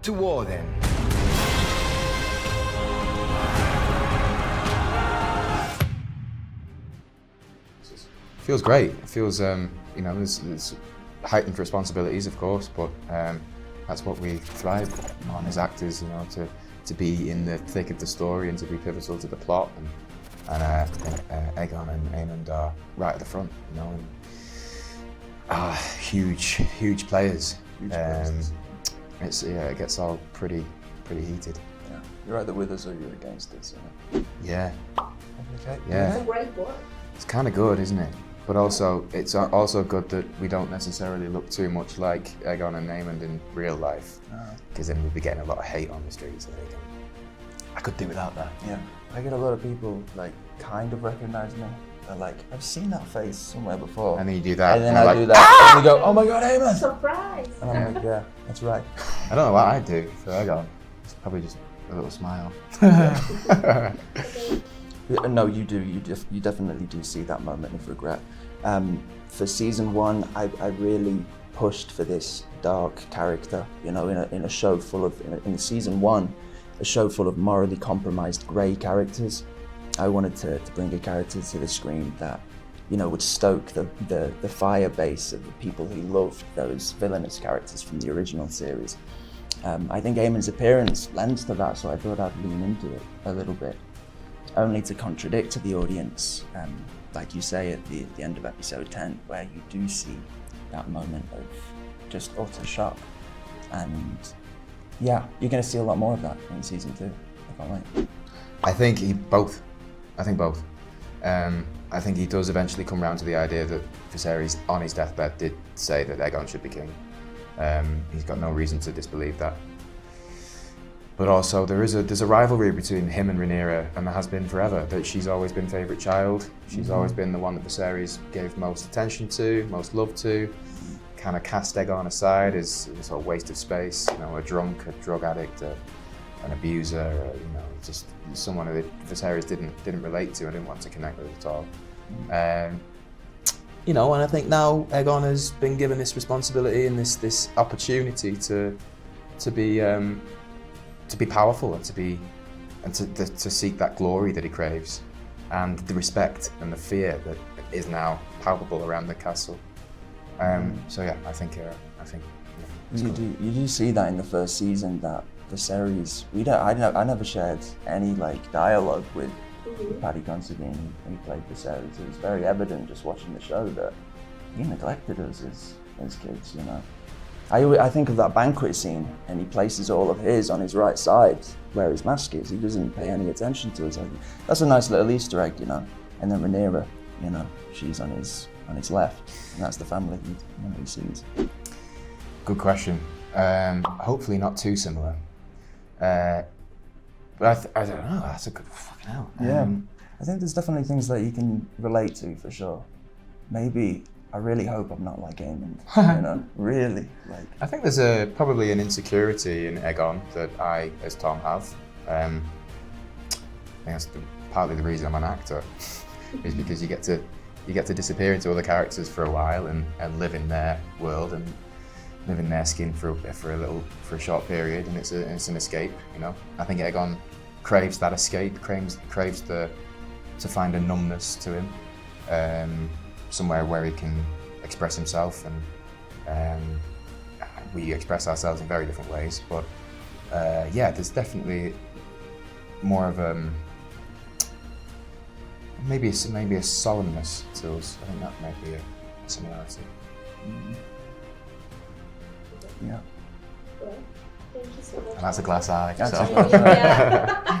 To war then. Feels great. It feels, you know, there's heightened responsibilities, of course, but that's what we thrive on as actors, you know, to be in the thick of the story and to be pivotal to the plot. And I think Ewan and Eamon are right at the front, you know, and huge players. It gets all pretty heated. Yeah, you're either with us or you're against us. You know? Yeah. Okay. Yeah. It's a great book. It's kind of good, isn't it? But also, it's also good that we don't necessarily look too much like Ewan and Eamon in real life, because then we'd be getting a lot of hate on the streets. I could do without that. Yeah. I get a lot of people like kind of recognize me. They're like, I've seen that face somewhere before. And then you do that. And then I do that. And you go, oh my God, Eamon! Surprise! And I'm like, yeah, that's right. I don't know what I'd do for Ewan. It's probably just a little smile. No, you do. You definitely do see that moment of regret. For season 1, I really pushed for this dark character. You know, in a show full of in season 1, a show full of morally compromised grey characters. I wanted to bring a character to the screen that, you know, would stoke the fire base of the people who loved those villainous characters from the original series. I think Eamon's appearance lends to that, so I thought I'd lean into it a little bit. Only to contradict to the audience, like you say at the end of episode 10, where you do see that moment of just utter shock. And yeah, you're going to see a lot more of that in season 2. I can't wait. I think both. I think he does eventually come round to the idea that Viserys, on his deathbed, did say that Ewan should be king. He's got no reason to disbelieve that. But also there's a rivalry between him and Rhaenyra, and there has been forever. That she's always been favourite child. She's always been the one that Viserys gave most attention to, most love to. Kind of cast Ewan aside as a sort of waste of space. You know, a drunk, a drug addict, an abuser. You know, just someone who Viserys didn't relate to and didn't want to connect with at all. You know, and I think now Ewan has been given this responsibility and this opportunity to be powerful and to seek that glory that he craves, and the respect and the fear that is now palpable around the castle. So yeah, I think you do see that in the first season, that Viserys. I never shared any like dialogue with Paddy Considine, who played Viserys. It was very evident just watching the show that he neglected us as kids. You know. I think of that banquet scene, and he places all of his on his right side, where his mask is. He doesn't pay any attention to us. That's a nice little Easter egg, you know. And then Rhaenyra, you know, she's on his left, and that's the family he sees. Good question. Hopefully not too similar. But I don't know. That's a good fucking hell. Yeah, I think there's definitely things that you can relate to for sure. Maybe. I really hope I'm not like Eamon, you know, really. Like. I think there's probably an insecurity in Ewan that I, as Tom, have. I think that's partly the reason I'm an actor, is because you get to disappear into other characters for a while and live in their world and live in their skin for a short period, and it's an escape, you know. I think Ewan craves that escape, craves to find a numbness to him. Somewhere where he can express himself, and we express ourselves in very different ways. But yeah, there's definitely more of maybe a solemnness to us. I think that might be a similarity. Yeah. Well, thank you so much. And that's a glass eye. That's so. a glass eye. Yeah.